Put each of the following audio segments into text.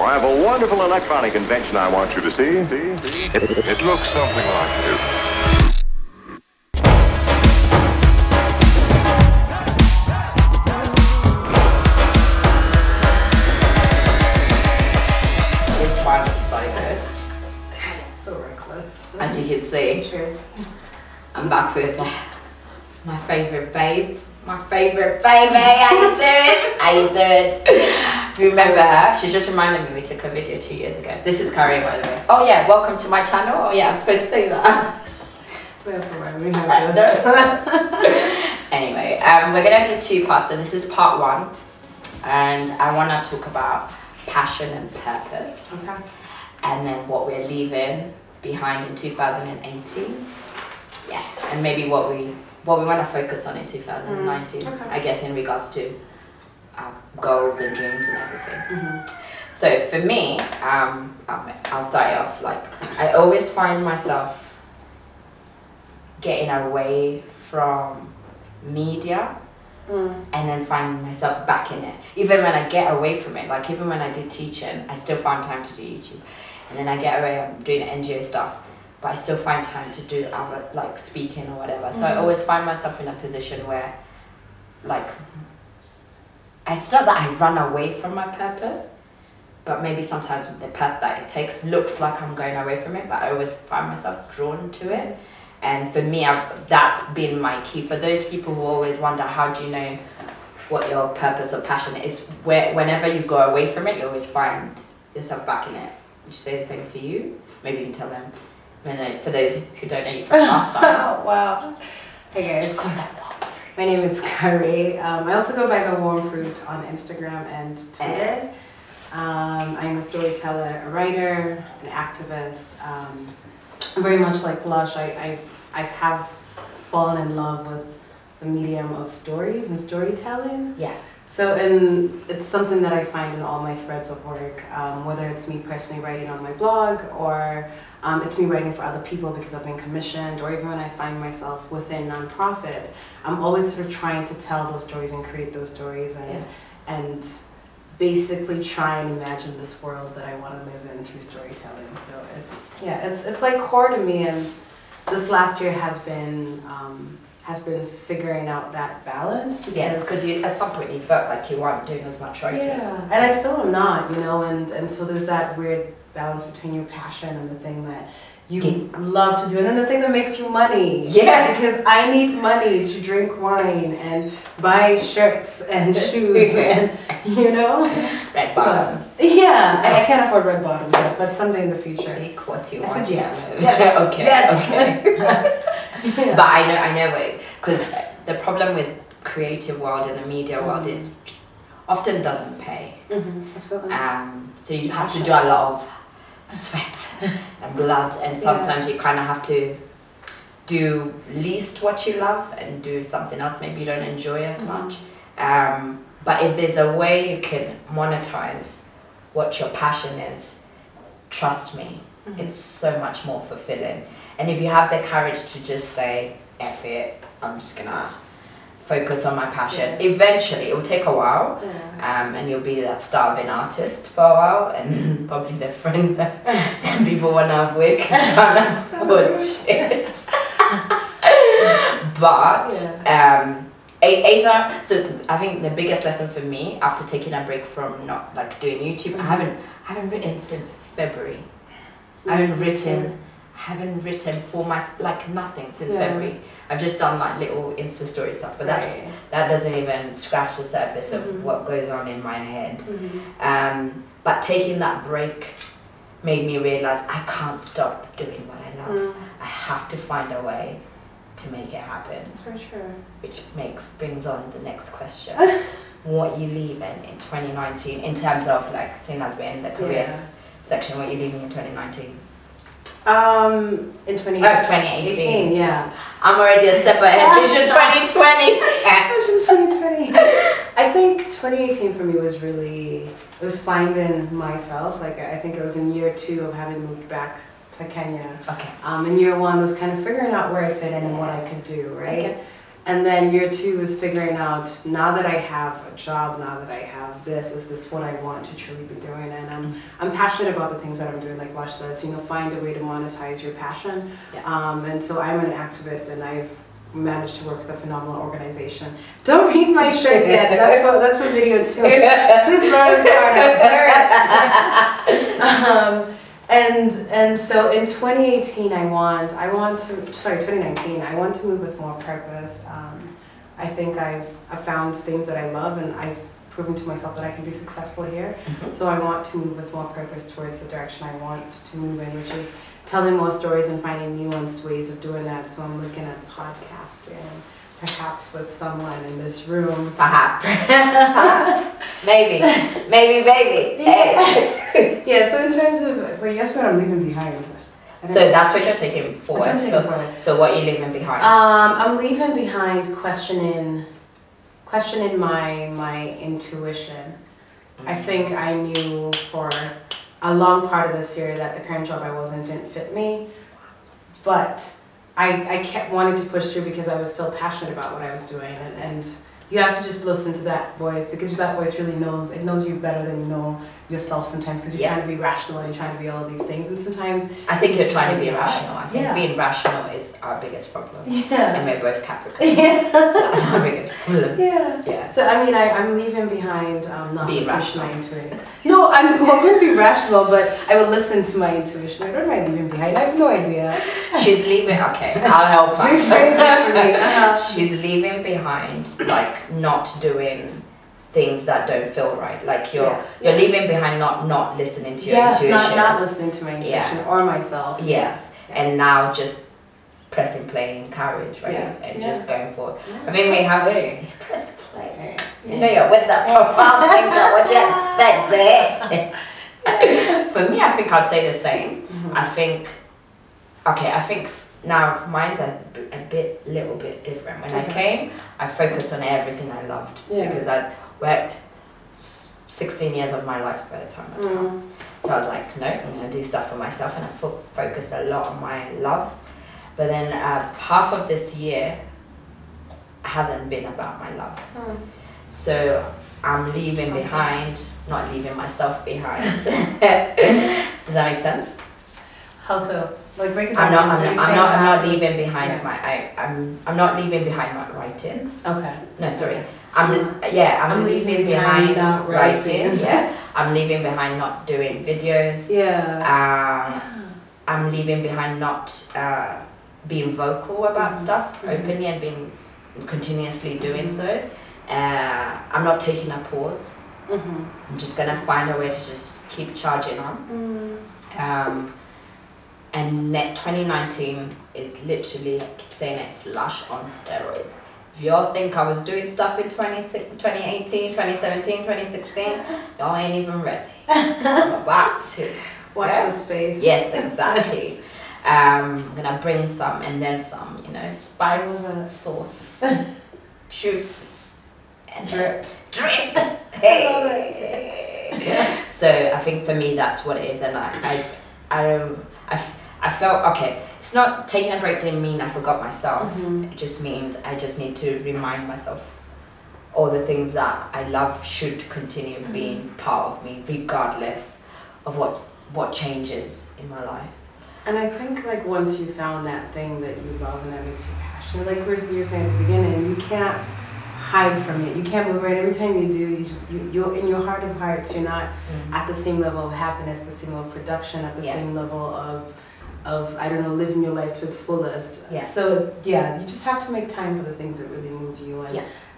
I have a wonderful electronic invention I want you to see. It looks something like this. This one is so good. So reckless. As you can see, Cheers. I'm back with my favourite babe. My favourite baby. How you doing? How you doing? Do you remember her? She just reminded me we took a video 2 years ago. This is Kari, by the way. Oh yeah, welcome to my channel. Oh yeah, I'm supposed to say that. Anyway, we're gonna do 2 parts. So this is part 1, and I wanna talk about passion and purpose. Okay. And then what we're leaving behind in 2018. Yeah, and maybe what we want to focus on in 2019. Okay. I guess in regards to goals and dreams and everything. So for me, I'll start it off like I always find myself getting away from media and then finding myself back in it. Even when I get away from it, like even when I did teaching, I still found time to do YouTube. And then I get away, I'm doing NGO stuff, but I still find time to do other, like speaking or whatever. So I always find myself in a position where, like, it's not that I run away from my purpose, but maybe sometimes the path that it takes looks like I'm going away from it, but I always find myself drawn to it. And for me, that's been my key. For those people who always wonder, how do you know what your purpose or passion is? Whenever you go away from it, you always find yourself back in it. You say the same for you. Maybe you can tell them. For those who don't know you from last time. Oh, wow. Hey guys, my name is Kari. I also go by the Warm Fruit on Instagram and Twitter. I'm a storyteller, a writer, an activist. Very much like Lush, I have fallen in love with the medium of stories and storytelling. Yeah. So, and it's something that I find in all my threads of work, whether it's me personally writing on my blog or it's me writing for other people because I've been commissioned, or even when I find myself within nonprofits, I'm always sort of trying to tell those stories and create those stories and basically try and imagine this world that I want to live in through storytelling. So it's like core to me, and this last year has been figuring out that balance. Yes, because at some point you felt like you weren't doing as much writing. Yeah, and I still am not, you know, and so there's that weird balance between your passion and the thing that you love to do, and then the thing that makes you money. Yeah. Because I need money to drink wine and buy shirts and shoes and, you know. Red bottoms. So, yeah, I can't afford red bottoms yet, but someday in the future. Speak what you I want. said yes. Okay. Yes. Okay. Yeah. But I know it, because the problem with creative world and the media world, it often doesn't pay. Absolutely. So you have to do a lot of sweat and blood, and sometimes you kind of have to do least what you love and do something else maybe you don't enjoy as much. But if there's a way you can monetize what your passion is, trust me, it's so much more fulfilling. And if you have the courage to just say, F it, I'm just gonna focus on my passion. Eventually, it will take a while, and you'll be that starving artist for a while, and probably the friend that people want to avoid because that's bullshit. But either, so I think the biggest lesson for me after taking a break from not like doing YouTube, I haven't written since February. I haven't written for my nothing since February. I've just done like little Insta story stuff, but that doesn't even scratch the surface of what goes on in my head. But taking that break made me realize I can't stop doing what I love. I have to find a way to make it happen. That's for sure. Which brings on the next question. What you leaving in 2019 in terms of like, seeing as we're in the careers section, what you leaving in 2019? In 2018, yeah. I'm already a step ahead. Vision 2020. Vision 2020. I think 2018 for me was finding myself. Like I think it was in year 2 of having moved back to Kenya. Okay. And year 1 was kind of figuring out where I fit in and what I could do, right? And then year 2 is figuring out, now that I have a job, now that I have this, is this what I want to truly be doing? And I'm passionate about the things that I'm doing, like Lush says, you know, find a way to monetize your passion. Yeah. And so I'm an activist, and I've managed to work with a phenomenal organization. Don't read my shirt yet. That's for video 2. Please blur this part out. Blur it. And so in 2018, 2019, I want to move with more purpose. I think I've found things that I love, and I've proven to myself that I can be successful here. So I want to move with more purpose towards the direction I want to move in, which is telling more stories and finding nuanced ways of doing that. So I'm looking at podcasting, perhaps with someone in this room. Perhaps. Perhaps. Maybe. Yeah, so in terms of, well, you asked what I'm leaving behind. So that's what you're taking forward. That's what I'm taking forward. So what are you leaving behind? I'm leaving behind questioning my intuition. I think I knew for a long part of this year that the current job I was in didn't fit me, but I kept wanting to push through because I was still passionate about what I was doing, and you have to just listen to that voice, because that voice really knows you better than you know yourself sometimes, because you're trying to be rational and you're trying to be all these things, and sometimes I think you're trying to be rational. I think being rational is our biggest problem. Yeah. And we're both Capricorn. So that's our biggest problem. Yeah. So I mean, I'm leaving behind not being listening rational. to my intuition. No, I wouldn't be rational, but I would listen to my intuition. What am I leaving behind? I have no idea. She's leaving. Okay, I'll help her. Rephrase that for me. She's leaving behind, like, not doing things that don't feel right. Like you're leaving behind not listening to your intuition. Not listening to my intuition or myself. Yes. And now just pressing play in courage, right? And just going for it. I think we have press play. You know, you're with that profound thinker, what you expect, For me, I think I'd say the same. I think now mine's a little bit different. When I came, I focused on everything I loved because I'd worked 16 years of my life by the time I come. So I was like, no, I'm going to do stuff for myself, and I focused a lot on my loves. But then half of this year hasn't been about my loves. So I'm leaving behind, not leaving myself behind. Does that make sense? How so? Like break it down. I'm not leaving behind I'm not leaving behind my writing. Okay. No, sorry. I'm leaving behind not writing. I'm leaving behind not doing videos. I'm leaving behind not being vocal about stuff openly and being continuously doing so. I'm not taking a pause. I'm just gonna find a way to just keep charging on. And 2019 is literally, I keep saying it's Lush on steroids. If y'all think I was doing stuff in 2018, 2017, 2016, y'all ain't even ready. I'm about to. Watch the space. Yes, exactly. I'm gonna bring some and then some, you know, spice, sauce, juice, and drip. Hey. So I think for me that's what it is, and I felt okay. It's not taking a break didn't mean I forgot myself. It just means I just need to remind myself all the things that I love should continue being part of me, regardless of what changes in my life. And I think like once you found that thing that you love and that makes you passionate, like you were saying at the beginning, you can't hide from it. You can't move right. Every time you do, you're in your heart of hearts, you're not at the same level of happiness, the same level of production, at the same level of I don't know, living your life to its fullest. So you just have to make time for the things that really move you,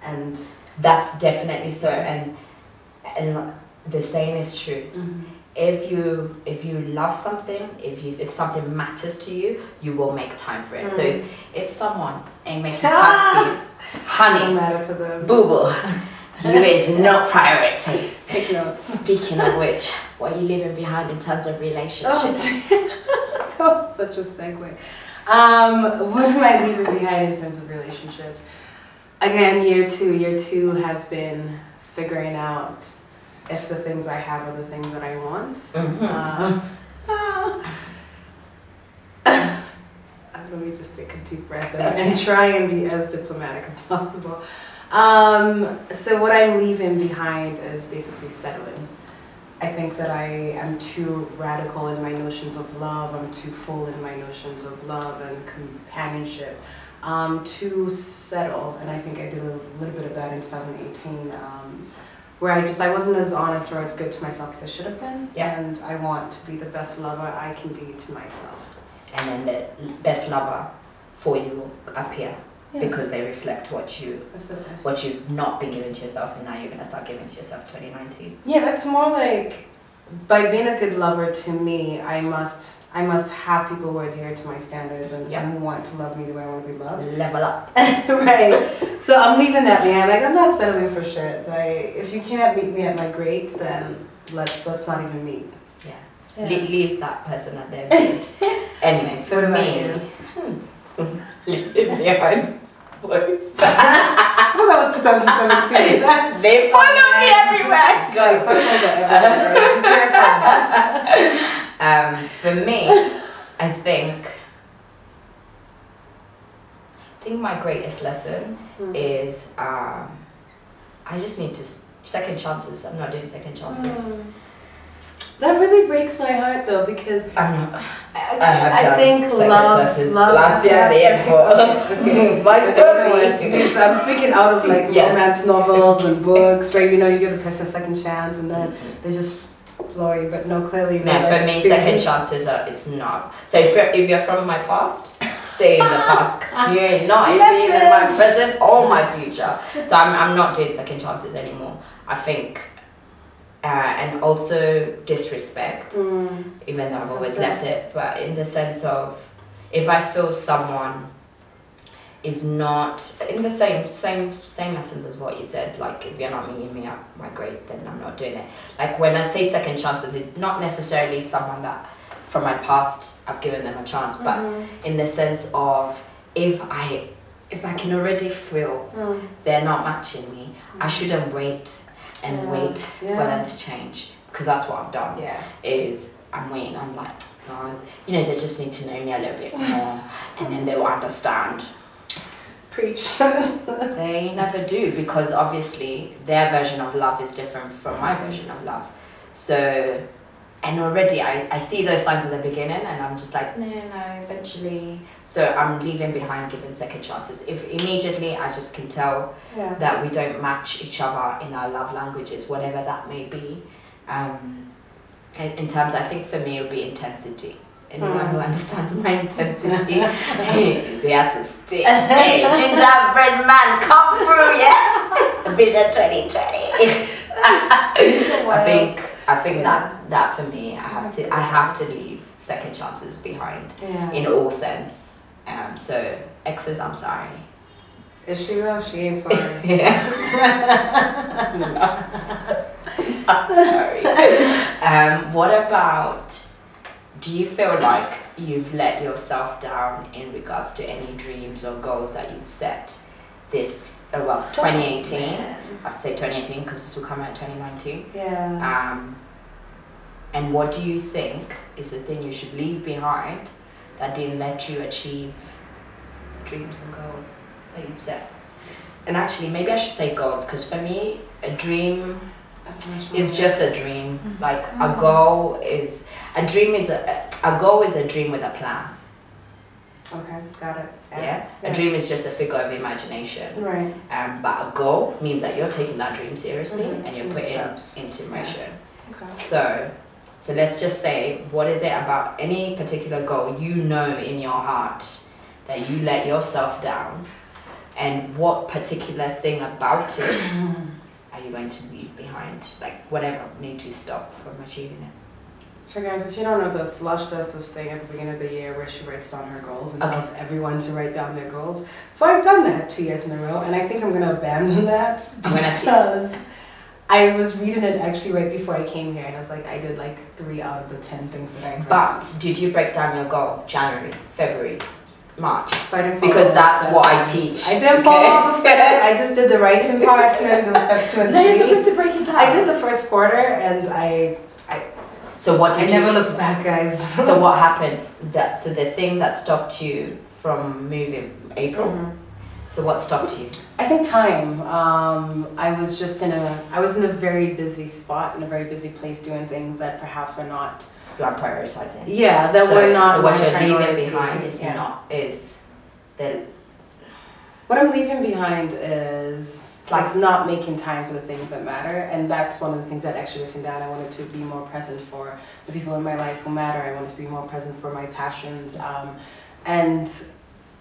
and that's definitely so. And the saying is true. If you love something, if something matters to you, you will make time for it. So if someone ain't making time for you, honey, no matter to them. boo-boo, you is no priority. Take notes. Speaking of which, what are you leaving behind in terms of relationships? That was such a segue. What am I leaving behind in terms of relationships? Again, year two has been figuring out if the things I have are the things that I want. Let me just take a deep breath and try and be as diplomatic as possible. So what I'm leaving behind is basically settling. I think that I am too radical in my notions of love. I'm too full in my notions of love and companionship to settle. And I think I did a little bit of that in 2018, where I wasn't as honest or as good to myself as I should have been. Yeah. And I want to be the best lover I can be to myself. And then the best lover for you will appear. Yeah. Because they reflect what you've not been giving to yourself, and now you're going to start giving to yourself 2019. Yeah, it's more like, by being a good lover to me, I must have people who adhere to my standards and who want to love me the way I want to be loved. Level up. Right. So I'm leaving that behind. Like, I'm not settling for shit. Like, if you can't meet me at my great, then let's not even meet. Yeah. Leave that person at their great. Anyway, for me, leave it behind. Well, that was 2017. They follow me everywhere. Go. For me, I think my greatest lesson is I just need to second chances. I'm not doing second chances. That really breaks my heart though, because I think love last year, the year before. Okay. My story. So I'm speaking out of like romance novels and books, where you give the person a second chance and then they just blow you. But no, clearly. No, for me, second chances it's not. So if you're from my past, stay in the past, because you ain't not being in my present or my future. So I'm not doing second chances anymore. I think. And also disrespect, even though I've always left it, but in the sense of, if I feel someone is not in the same essence as what you said, like if you're not meeting me at my grade, then I'm not doing it. Like when I say second chances, it's not necessarily someone that from my past I've given them a chance, but in the sense of if I can already feel they're not matching me, I shouldn't wait and wait for them to change, because that's what I've done. Is I'm waiting. I'm like, oh, they just need to know me a little bit more, and then they'll understand. Preach. They never do, because obviously their version of love is different from my version of love. So, and already I see those signs at the beginning, and I'm just like, no, eventually. So I'm leaving behind giving second chances. If immediately I just can tell that we don't match each other in our love languages, whatever that may be. In terms, I think for me it would be intensity. Anyone who understands my intensity is here to stay. Hey, gingerbread man, come through, yeah? Vision 2020. I think that for me, I have to leave second chances behind in all sense. So exes, I'm sorry. Is she though? She ain't sorry. I'm sorry. What about? Do you feel like you've let yourself down in regards to any dreams or goals that you'd set this 2018? I have to say 2018 because this will come out in 2019. And what do you think is the thing you should leave behind that didn't let you achieve the dreams and goals that you'd set? And actually, maybe I should say goals, because for me, a dream is just a dream. Like a goal is a dream a goal is a dream with a plan. Okay, got it. A dream is just a figure of imagination. Right. But a goal means that you're taking that dream seriously and you're putting it into motion. Okay. So let's just say, what is it about any particular goal in your heart that you let yourself down, and what particular thing about it are you going to leave behind? Like whatever made you stop from achieving it. So guys, if you don't know this, Lush does this thing at the beginning of the year where she writes down her goals and tells everyone to write down their goals. So I've done that 2 years in a row, and I think I'm going to abandon that because I was reading it actually right before I came here, and I was like, I did like 3 out of the 10 things that I read. But did you break down your goal January, February, March? So I didn't follow because that's what I teach. I didn't follow all the steps. I just did the writing part. Clearly, there was step 2 and 3. No, you're supposed to break it down. I did the first quarter, and I So what did I never looked back, guys. So what happened? So the thing that stopped you from moving April. So what stopped you? I think time. I was in a very busy spot, in a very busy place, doing things that perhaps were not. You are prioritizing. Yeah, that were not. So what my you're leaving priority. behind is What I'm leaving behind is not making time for the things that matter, and that's one of the things that actually written down. I wanted to be more present for the people in my life who matter. I wanted to be more present for my passions, and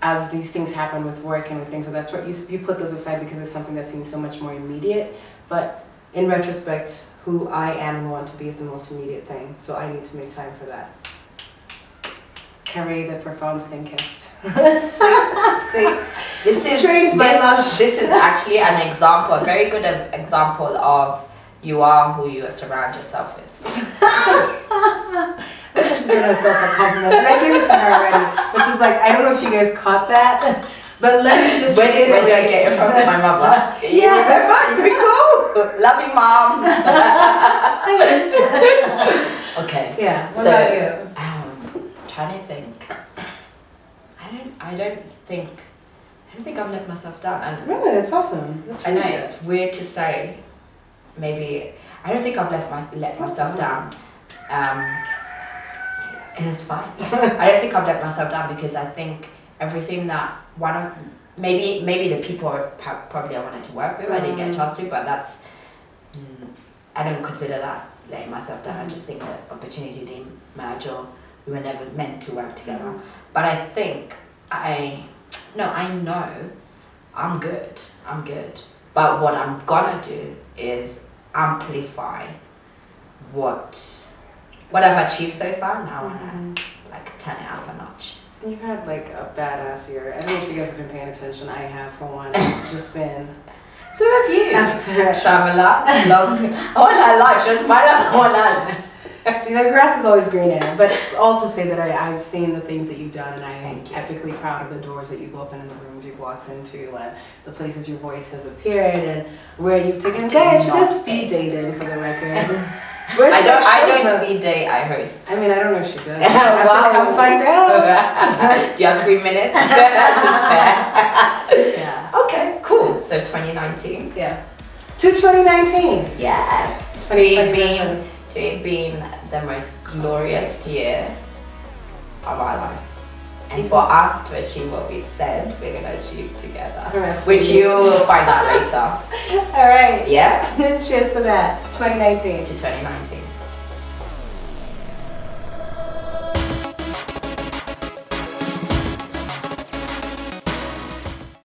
as these things happen with work and with things, so that's what you put those aside because it's something that seems so much more immediate. But in retrospect, who I am and want to be is the most immediate thing. So I need to make time for that. Kari, the profound thinkist. See, this is Lush. This is actually an example, a very good example of you are who you surround yourself with. I'm just giving myself a compliment, and I gave it to her already. But she's like, I don't know if you guys caught that, but let me just. Where did I get it from? My mother. Yeah, very cool. Love you, mom. Okay. Yeah. What about you? Trying to think. I don't think I've let myself down. And Really, that's awesome. That's really I know good. it's weird to say. Maybe I don't think I've let myself down. It's fine. I don't think I've let myself down because I think everything that maybe the people probably I wanted to work with I didn't get a chance to, but that's I don't consider that letting myself down. I just think that opportunity didn't merge or we were never meant to work together. But I think I know I'm good. But what I'm gonna do is amplify what I've achieved so far. Now I wanna turn it up a notch. You've had like a badass year. I don't know if you guys have been paying attention. I have for one. It's just been. So have you. After traveler, long, all our life. Just my life, all life. You know, grass is always greener. But all to say that I've seen the things that you've done, and I am epically proud of the doors that you've opened and the rooms you've walked into, and the places your voice has appeared, and where you've taken. Guys, she does speed dating for the record. I don't speed date. I host. I mean, I don't know if she does. I have to come find out. Do you have 3 minutes to spare? Yeah. Okay. Cool. So 2019. Yeah. To 2019. Yes. To it being the most glorious year of our lives. And for us to achieve what we said we're going to achieve together. Which you will find out later. All right. Yeah. Cheers to that. To 2019. To 2019.